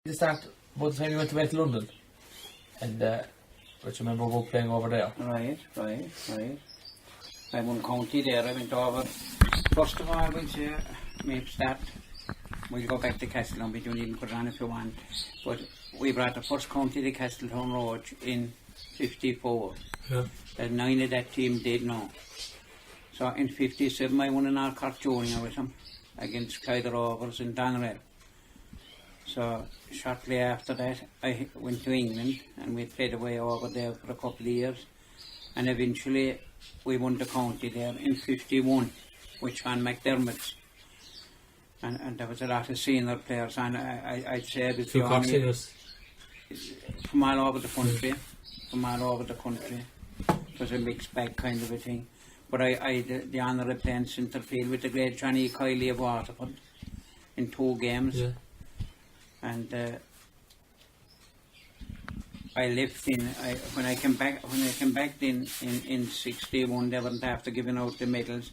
the start about the time you went to London, and which I remember about playing over there. Right. I won county there. I went over. First of all, we'll say maybe start. We'll go back to Castletown, but you needn't put it on if you want. But we brought the first county to Castletown Road in '54. Yeah. 9 of that team did know. So in '57 I won an All Cork Junior with them against Clyde Rovers in Doneraile. So shortly after that I went to England and we played away over there for a couple of years, and eventually we won the county there in '51 with Sean McDermott's. And there was a lot of senior players, and I'd say it was the only from all over the country. It was a mixed bag kind of a thing. But I had the honour of playing centre field with the great Johnny Kiley of Waterford in 2 games. Yeah. And I left when I came back in '61, they weren't after giving out the medals,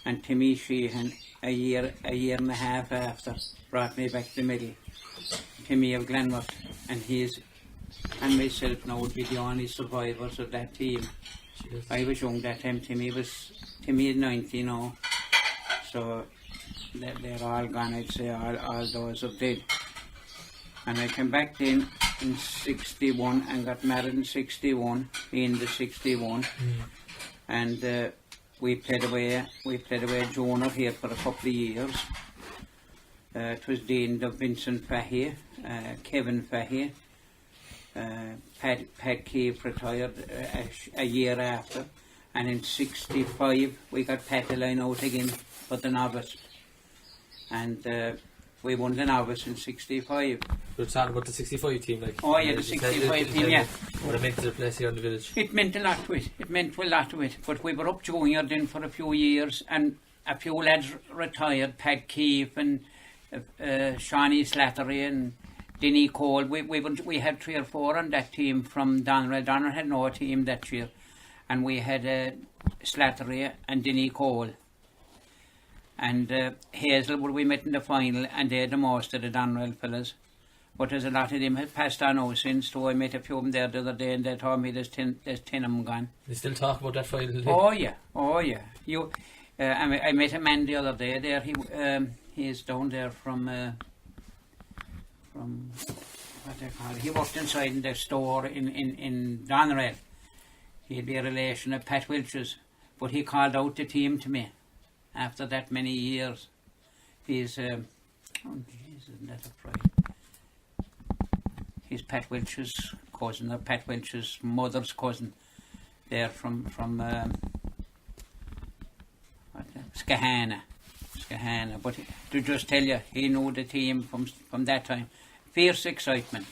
and Timmy Sheehan a year and a half after brought me back the medal. Timmy of Glenworth, and myself now would be the only survivors of that team. Cheers. I was young that time. Timmy is 90 now, so they're all gone. I'd say all those are dead. And I came back in '61 and got married in '61, in the '61, and we played away junior here for a couple of years. It was deaned of Vincent Fahey, Kevin Fahey, Pat Keefe retired a year after, and in '65 we got Pat out again for the novice, and we won the novice in '65. We're talking about the '65 team, like. Oh yeah, the '65 team, yeah. What it meant to the place here in the village. It meant a lot to it. But we were up junior then for a few years, and a few lads retired. Pat Keefe and Shawnee Slattery and Denny Cole. We had 3 or 4 on that team from Doneraile. Doneraile had no team that year, and we had Slattery and Denny Cole. And Hazelwood we met in the final, and they're the most of the Doneraile fellas. But there's a lot of them have passed on now since, so I met a few of them there the other day, and they told me there's 10 of them gone. They still talk about that final day? Oh yeah. I met a man the other day there. He's down there from what they call it. He worked inside in the store in Doneraile. He'd be a relation of Pat Welch's, but he called out the team to me after that many years. He's isn't that a fright? He's Pat Welch's cousin, or Pat Welch's mother's cousin. They're from Skahana. But to just tell you, he knew the team from that time. Fierce excitement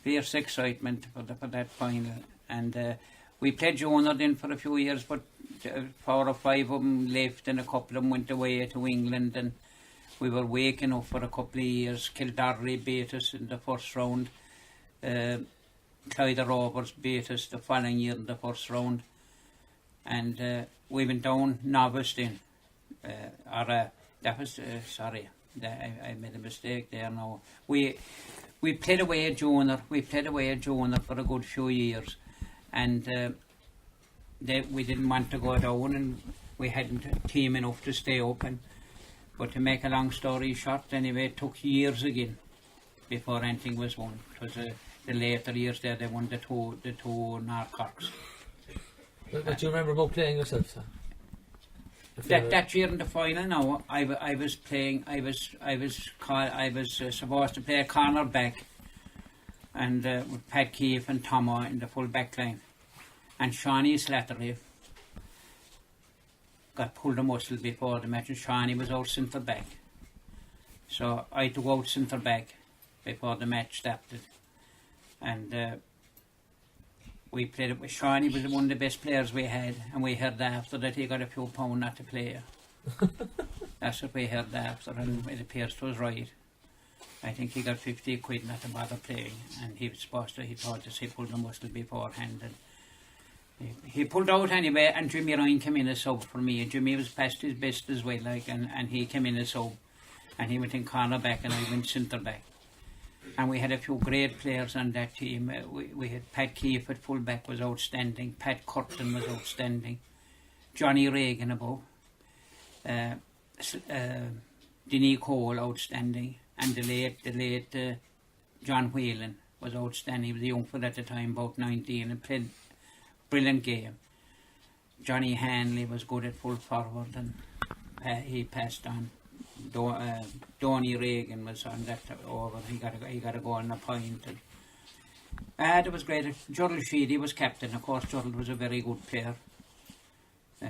for that final. And we played junior then for a few years, but 4 or 5 of them left, and a couple of them went away to England, and we were waking up for a couple of years. Kildare beat us in the first round. Clyde Rovers beat us the following year in the first round, and we went down novice then. That was sorry, I made a mistake there. Now we played away a junior. For a good few years, and we didn't want to go down, and we hadn't a team enough to stay open. But to make a long story short, anyway, it took years again before anything was won. It was the later years there they won the two North Corks. But do you remember about playing yourself, sir? That year in the final, now I was playing. I was supposed to play a corner back, and with Pat Keefe and Tomo in the full back line, and Shawnee Slattery got pulled a muscle before the match, and Shawnee was out centre back, so I had to go out centre back before the match started, and we played it with Shawnee. Was one of the best players we had, and we heard after that he got a few pounds not to play. That's what we heard after, and it appears to us right. I think he got 50 quid not to bother playing, and he thought that he pulled the muscle beforehand, and he pulled out anyway, and Jimmy Ryan came in as sub for me. Jimmy was past his best as well, and he came in as sub, and he went in corner back and I went centre back. And we had a few great players on that team. We had Pat Keefe at fullback was outstanding. Pat Curtin was outstanding. Johnny Reagan above. Denny Cole outstanding. And the late John Whelan was outstanding. He was a young fella at the time, about 19, and played brilliant game. Johnny Hanley was good at full forward, and he passed on. Donny Reagan was on that over. He got a goal and a point. And it was great. Gerald Sheedy was captain. Of course, Gerald was a very good player.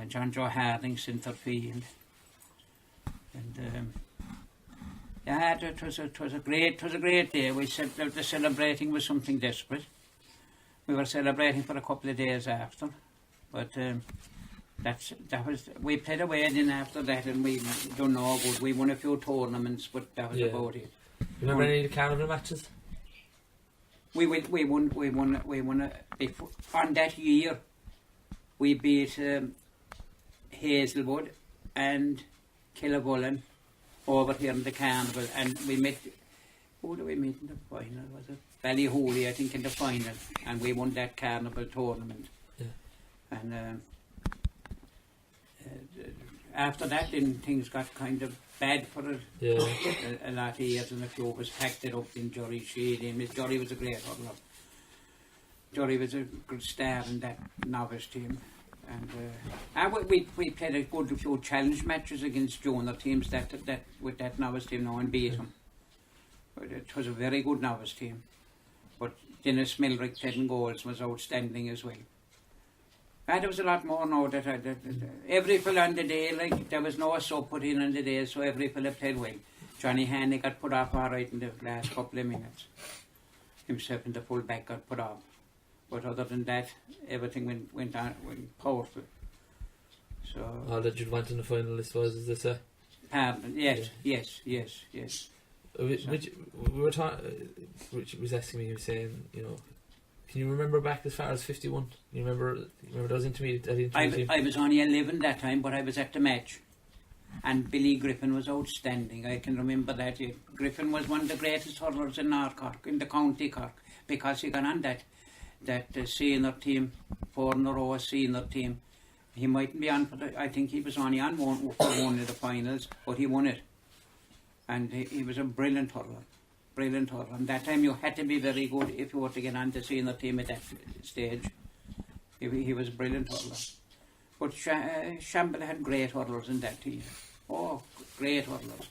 John Joe Harding centre field. And it was a great day. We said that the celebrating was something desperate. We were celebrating for a couple of days after, but we played away then after that, and we done all good. We won a few tournaments, but that was about it. Remember any of the carnival matches? We won. On that year, we beat Hazelwood and Killabullen over here in the carnival, and we met. Who did we meet in the final? Was it Ballyhooly, I think, in the final, and we won that carnival tournament. Yeah. And after that, then things got kind of bad for a lot of years, and a few of us packed it up in Jory Sheedy. Miss Jory was a great hurler. Jory was a good star in that novice team. And we played a good few challenge matches against junior teams that with that novice team now and beat them. It was a very good novice team. But Dennis Milrick 10 goals was outstanding as well. And there was a lot more now that every fella on the day, like there was no sub put in on the day, so every fella played well. Johnny Hanley got put off all right in the last couple of minutes. Himself and the full back got put off. But other than that, everything went powerful. So all that you'd want in the final, I suppose, is this pardon, yes. Which we were talking. Which was asking me, he was saying, you know, can you remember back as far as 51? You remember those intermediate? I was only 11 that time, but I was at the match, and Billy Griffin was outstanding. I can remember that. Griffin was one of the greatest hurlers in North Cork, in the county Cork, because he got on that senior team, 4 in a row senior team. He mightn't be on for I think he was only on one of the finals, but he won it. And he was a brilliant hurler. And that time you had to be very good if you were to get on the senior team at that stage. He was a brilliant hurler. But Shamble had great hurlers in that team. Oh, great hurlers.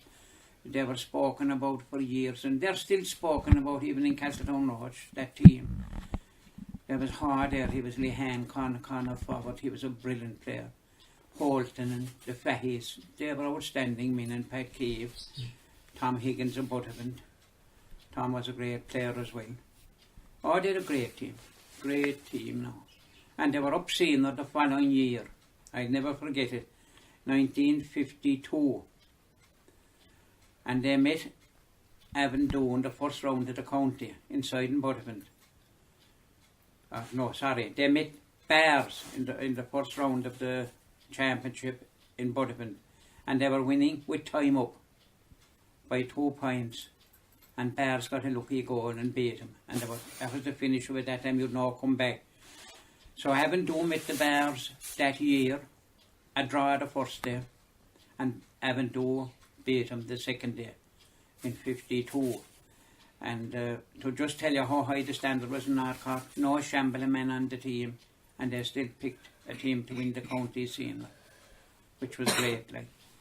They were spoken about for years, and they're still spoken about even in Castletown Lodge, that team. There was Hard there, he was Lehan, Connor forward, he was a brilliant player. Holton and the Fahys, they were outstanding men, and Pat Keefe, Tom Higgins and Butterland. Tom was a great player as well. Oh, they had a great team now. And they were up senior the following year. I'll never forget it, 1952. And they met Avondhu in the first round of the county, inside in Butterland. They met Bears in the first round of the championship in Butterland, and they were winning with time up by 2 points, and Bears got a lucky goal and beat them, and that was the finish of it. That time you'd not come back. So Avondhu met the Bears that year, a draw the first day, and Avondhu beat them the second day in 52. And to just tell you how high the standard was in North Cork, no Shanballymore on the team, and they still picked a team to win the county senior, which was great.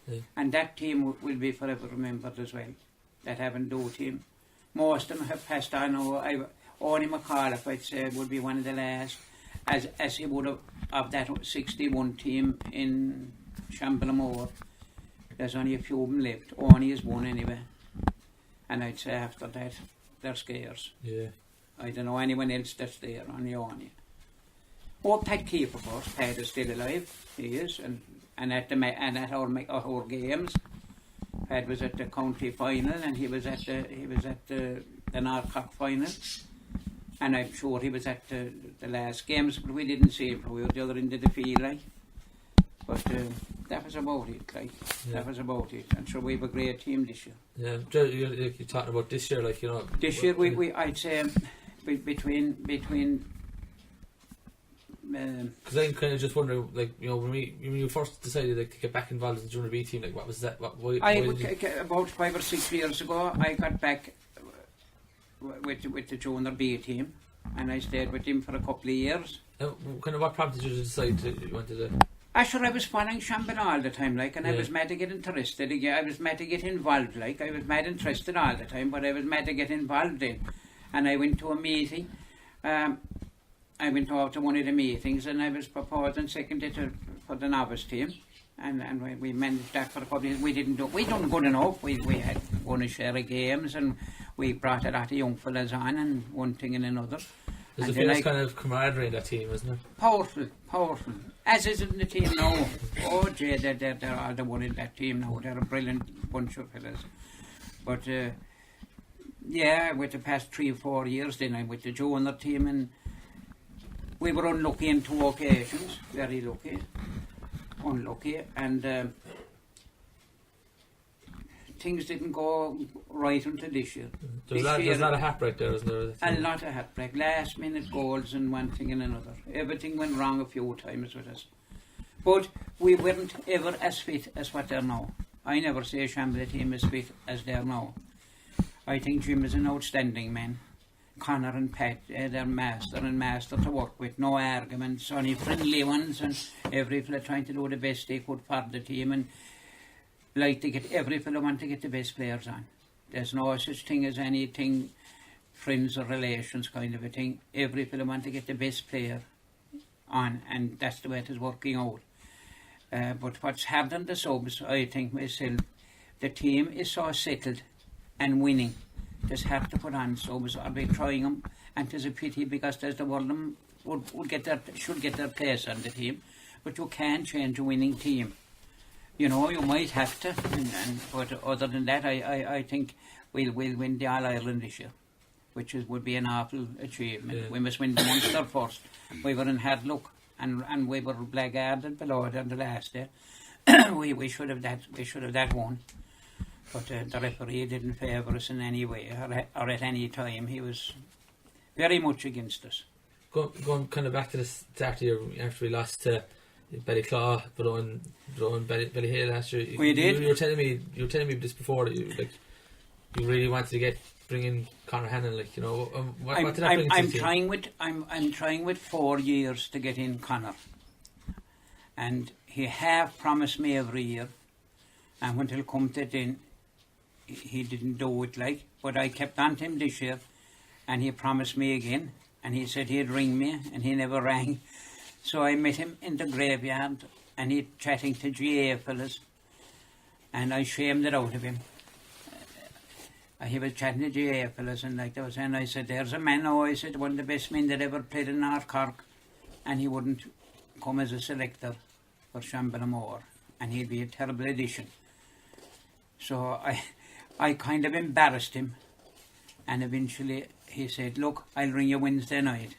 Yeah. And that team will be forever remembered as well, that Avondhu team. Most of them have passed on. Only McAuliffe, I'd say, would be one of the last, as he would have, of that 61 team in Shanballymore. There's only a few of them left. Only is one anyway. And I'd say after that, they're scarce. Yeah. I don't know anyone else that's there, only. Oh, Pat Keefe, of course. Pat is still alive. He is, and at our games. Pat was at the county final, and he was at the North Cork final, and I'm sure he was at the last games, but we didn't see him. We were the other end of the field, like. But that was about it. Like that was about it. And so we have a great team this year. Yeah, you're talking about this year, like, you know. This year we I'd say between. Because I'm kind of just wondering, like, you know, when you first decided, like, to get back involved in the Junior B team, like, what was that? Why About 5 or 6 years ago, I got back with the Junior B team, and I stayed with him for a couple of years. Kind of what prompted you to decide you wanted to? Actually, I was following Shanballymore all the time, like, and I was mad to get interested. I was mad to get involved, like, I was mad interested all the time, but I was mad to get involved in. And I went to a meeting. I went out to one of the meetings, and I was proposed and seconded for the novice team, and we managed that for a couple of years. We done good enough. We had won a share of games, and we brought a lot of young fellas on, and one thing and another. There's a fierce kind of camaraderie in that team, isn't it? Powerful. As is in the team now. Oh, Jay, they're all the one in that team now. They're a brilliant bunch of fellas. But with the past 3 or 4 years, then I'm with the junior team, and we were unlucky in 2 occasions, very unlucky, and things didn't go right until this year. There's a lot of heartbreak there, isn't there? A lot of heartbreak, last minute goals and one thing and another. Everything went wrong a few times with us. But we weren't ever as fit as what they're now. I never say Shanballymore team is fit as they're now. I think Jim is an outstanding man. Connor and Pat, they're master to work with, no arguments, only friendly ones, and every fella trying to do the best they could for the team, and like to get every fella want to get the best players on. There's no such thing as anything friends or relations kind of a thing. Every fella want to get the best player on, and that's the way it is working out. But what's happened on the subs, I think myself, the team is so settled and winning. Just have to put on subs or be trying them, and it's a pity because there's the one of them should get their place on the team, but you can't change a winning team. You know, you might have to, but other than that, I think we'll win the All Ireland this year, which would be an awful achievement. Yeah. We must win the Munster first. We were in hard luck, and we were blackguarded below it on the last day. we should have that won. But the referee didn't favour us in any way or at any time. He was very much against us. Going kind of back to the start of the year after we lost to Ballyclaw, drawing Ballyhale last year. We did. You were telling me this before that you really wanted to bring in Conor Hannon, like, you know. What did that bring to the team? I'm trying with 4 years to get in Conor, and he have promised me every year, and when he'll come to it in, he didn't do it, like, but I kept on to him this year, and he promised me again, and he said he'd ring me, and he never rang. So I met him in the graveyard, and he'd chatting to GAA fellas, and I shamed it out of him. He was chatting to GAA fellas, and like that was, and I said, there's a man now, I said, one of the best men that ever played in North Cork, and he wouldn't come as a selector for Shanballymore, and he'd be a terrible addition. So I kind of embarrassed him, and eventually he said, look, I'll ring you Wednesday night.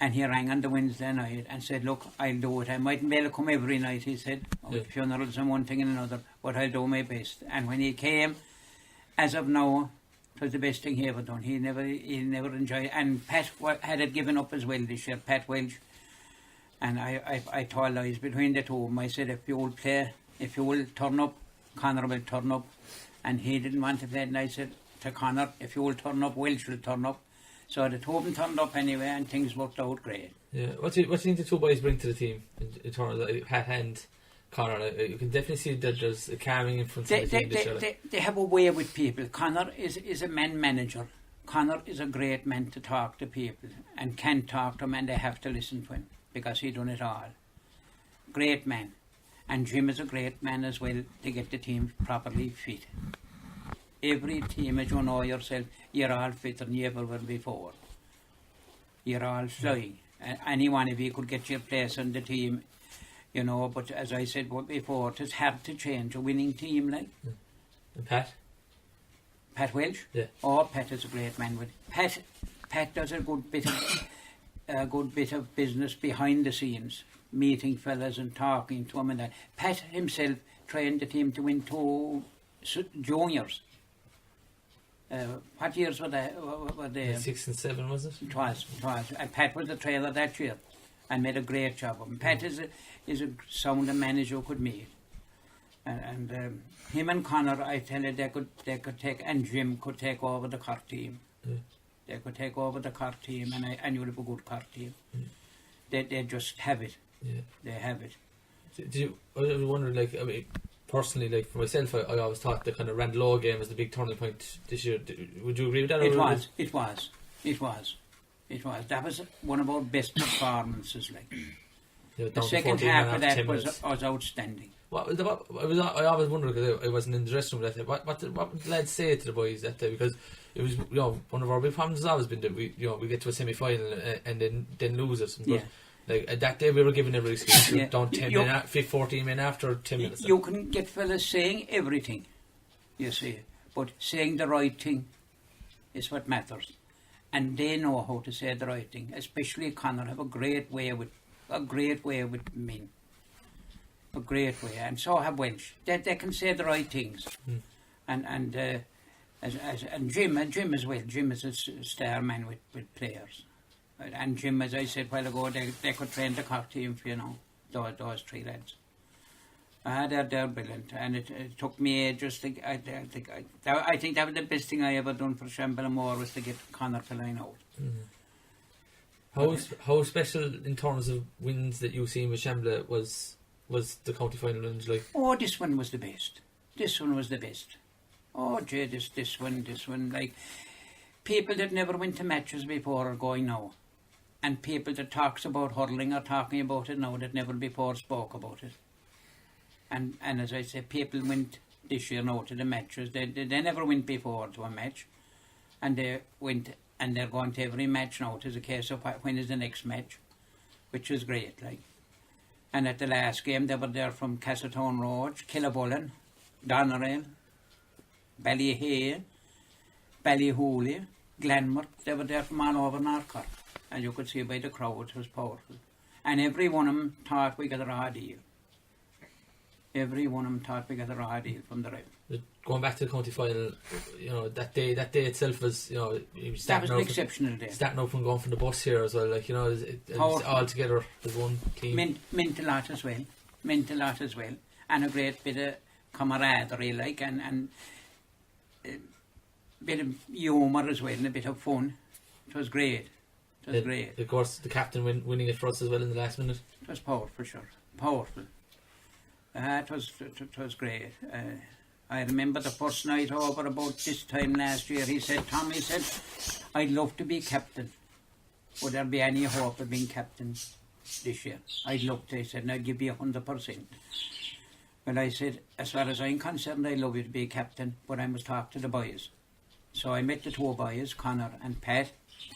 And he rang on the Wednesday night and said, look, I'll do it. I mightn't be able to come every night, he said, funerals and one thing and another, but I'll do my best. And when he came, as of now, it was the best thing he ever done. He never enjoyed it. And Pat had it given up as well this year, Pat Welch. And I told lies between the two of them. I said, if you will turn up, Conor will turn up. And he didn't want to play, and I said to Conor, if you will turn up, Welsh will turn up. So the two of them turned up anyway, and things worked out great. Yeah, what do you think the two boys bring to the team in terms of Pat and Conor? You can definitely see that there's a calming influence in the team. They have a way with people. Conor is a man manager. Conor is a great man to talk to people, and can talk to them, and they have to listen to him because he done it all. Great man. And Jim is a great man as well to get the team properly fit. Every team, as you know yourself, you're all fitter than you ever were before. You're all flying. Any one of you could get your place on the team, you know, but as I said before, it's hard to change a winning team, like. Yeah. And Pat? Pat Welch? Yeah. Oh, Pat is a great man. Pat does a good bit of business behind the scenes. meeting fellas and talking to them and that. Pat himself trained the team to win 2 juniors. What years were they? 6 and 7, was it? It was. And Pat was the trainer that year and made a great job of him. Pat is a sounder manager who could meet. And him and Connor, I tell you, they could take, and Jim could take over the Cork team. Yeah. They could take over the Cork team, and you'll have a good Cork team. They just have it. Yeah. They have it. I was wondering, like, I mean, personally, like for myself, I always thought the kind of Randlow game was the big turning point this year. Would you agree with that? It was. That was one of our best performances. Like the second half of that was outstanding. I always wondered, because I wasn't in the dressing room that day, what did the lads say to the boys that day? Because it was, one of our big problems has always been that we get to a semi-final and then lose it. But, like that day we were given every excuse. Down 14 men after 10 minutes. You can get fellas saying everything, you see, but saying the right thing is what matters. And they know how to say the right thing. Especially Connor have a great way with men. A great way, and so have Welsh. They can say the right things. And Jim as well. Jim is a star man with players. And Jim, as I said a while ago, they could train the Cork team for, those 3 lads. They're brilliant, and it took me ages to. I think that was the best thing I ever done for Shanballymore, was to get Connor to line out. How special in terms of wins that you've seen with Shambla was the county final in July? Oh, this one was the best. Oh, gee, this one, like people that never went to matches before are going now. And people that talks about hurling are talking about it now that never before spoke about it. And as I say, people went this year now to the matches. They never went before to a match. And they went, and they're going to every match now. It is a case of when is the next match, which is great, like. And at the last game, they were there from Castletown Road, Killabullen, Doneraile, Ballyhay, Ballyhooly, Glenmore. They were there from all over North Cork. And you could see by the crowd, it was powerful. And every one of them thought we got a raw deal. From the ref. Going back to the county final, that day itself was, that was an exceptional day. Starting up and going from the bus here as well, like, it's all together as one team. Meant a lot as well. And a great bit of camaraderie, like, and bit of humour as well, and a bit of fun. It was great. Of course, the captain winning it for us as well in the last minute. It was powerful, sure. Powerful. It was great. I remember the first night over about this time last year, Tommy said, I'd love to be captain. Would there be any hope of being captain this year? I'd love to. He said, and I'd give you 100%. Well, I said, as far as I'm concerned, I'd love you to be captain, but I must talk to the boys. So I met the 2 boys, Connor and Pat.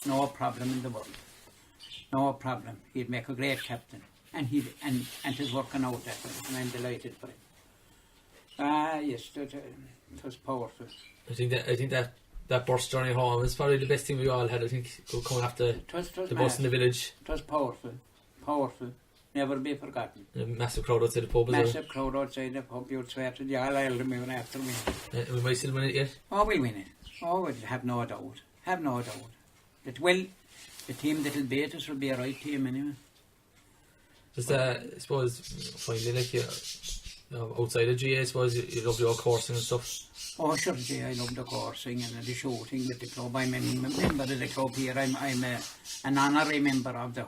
No problem in the world. No problem. He'd make a great captain. And he's working out that way, and I'm delighted for him. Yes, it was powerful. I think that bus journey home was probably the best thing we all had. I think coming off the bus in the village. It was powerful. Never be forgotten. A massive crowd outside the pub. Massive crowd outside the pub. You'd swear to the all elder me after me. We might still win it yet. Oh, we'll win it. Oh, we'll have no doubt. That the team that'll beat us will be a right team anyway. Just I suppose finally, like, outside of GAA, I suppose you love your coursing and stuff. Oh, sure, I love the coursing and the shooting with the club. I'm a member of the club here. I'm an honorary member of the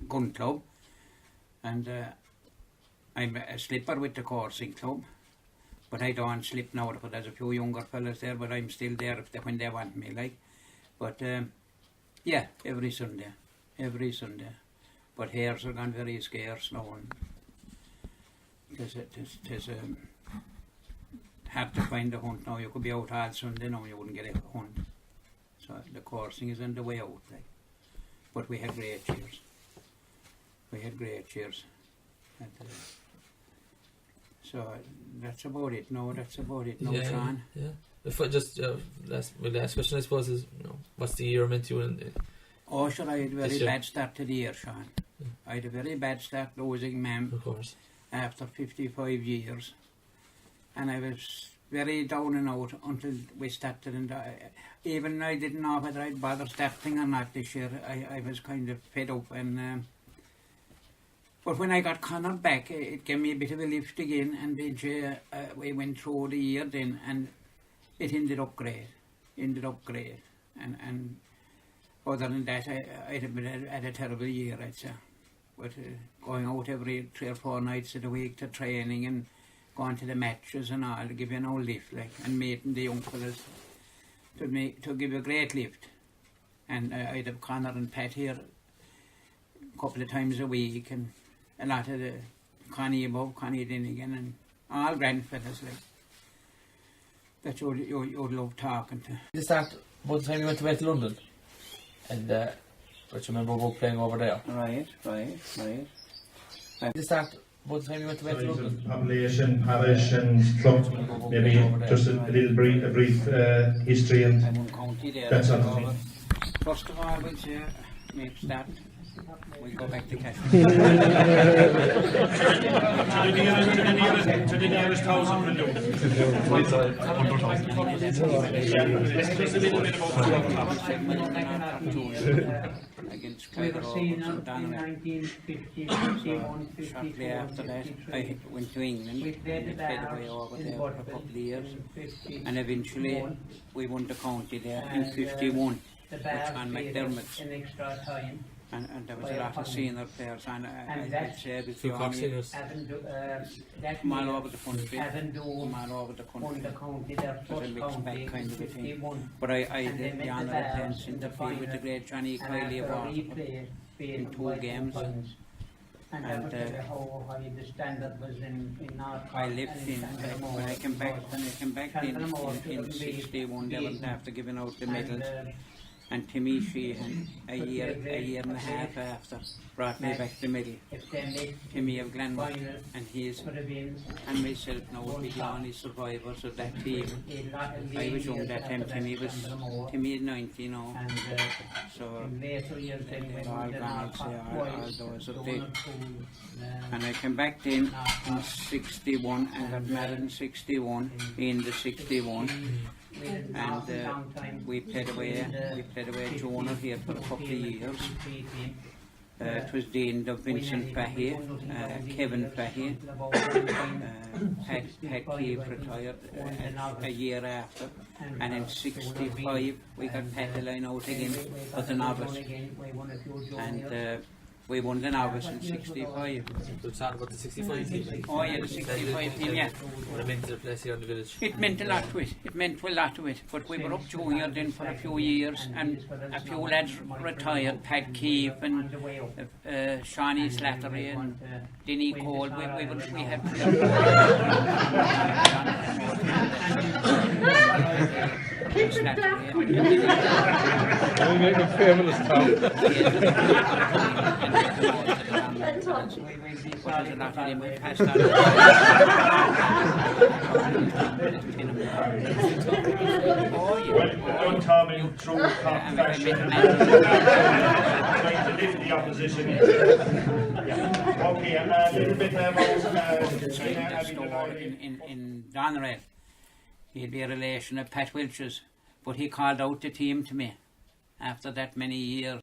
gun club, and I'm a slipper with the coursing club. But I don't slip now because there's a few younger fellas there. But I'm still there when they want me, like. But every Sunday. But hares are gone very scarce now, and it's hard to find a hunt now. You could be out all Sunday now, you wouldn't get a hunt. So the coursing is on the way out, like. But we had great cheers. And, so that's about it. No, Sean. Yeah. If I just my last question, I suppose, is what's the year meant to you? Oh, sure, I had a very bad start to the year, Sean. I had a very bad start losing ma'am Of course. after 55 years, and I was very down and out until we started, and even I didn't know whether I'd bother starting or not this year. I was kind of fed up, and but when I got Connor back, it gave me a bit of a lift again, and then we went through the year then, and it ended up great, and other than that, I'd have been had a terrible year, I'd say. But going out every 3 or 4 nights of the week to training and going to the matches and all, to give you an old lift, like, and meeting the young fellas to give a great lift. And I'd have Connor and Pat here a couple of times a week, and a lot of the Connie above, Connie Dinnigan, and all grand fellas, like, that you'd love talking to. The start, about the time you went to London, and but you remember about playing over there? Right. The start, about the time you went to London. Population, parish and club, maybe just a little brief history and I'm on county there. that sort of thing. First of all, we'll say, maybe start. We'll go back to cash. To the nearest house in Avondhu. Just a little bit about Against We were Grail seen and in Down 1950, 51, 54. Shortly after that, I went to England We played and the played away Bars over in there for a Butterfield couple of years, in 51. and eventually we won the county there in And, 51, The which Bars on played McDermott's, in extra time. and there was by a lot a of senior players, and I'd that- say with Few the Cork army singers. That from all year, over the country, Avondhu from all over the won country. the county, their It was a first mixed county bag kind in of a thing. 51. But I And they did the met honour the of Bars playing in centre the field with the final. great Johnny And Kiley of after a Waterford. replay, in failed 2 white games. points. And And, that was how high the standard was in North I Cork lived and in, Shanballymore. when I came back in Shanballymore 61, they were after giving out the And, medals, and Timmy Sheehan, a year and a half after, brought me back the medal. if they make Timmy of Glenmore, final, and he's, could have been and myself now would be the only survivors of that team. a lot of I was young years that time, after Timmy was, Shanballymore. Timmy is 90 now, And so, in later years then they're when all the gone, North I'd say, Cork all boys, those the up one there. or two, And I came back in 61 and got married in 61, in the 61. And we played away Jonah here for a couple of years. It was the end of Vincent Fahey, Kevin Fahey, Pat Keefe retired a year after, and in 65 we got Pat Line out again as a novice, and we won the novice in 65. So it's not about the 65 team. Oh yeah, the 65 team, yeah. What it meant to the place here in the village. It meant a lot to it. It meant a lot to it. But we were up junior then for a few years, and a few lads retired. Pat Keefe and Shawnee Slattery and Denny Cole. We had. We make a fabulous One time in true Cork fashion, trying to lift the opposition. Yeah. Okay, and a little bit about in Donerail. He'd be a relation of Pat Wiltshire, but he called out the team to me after that many years.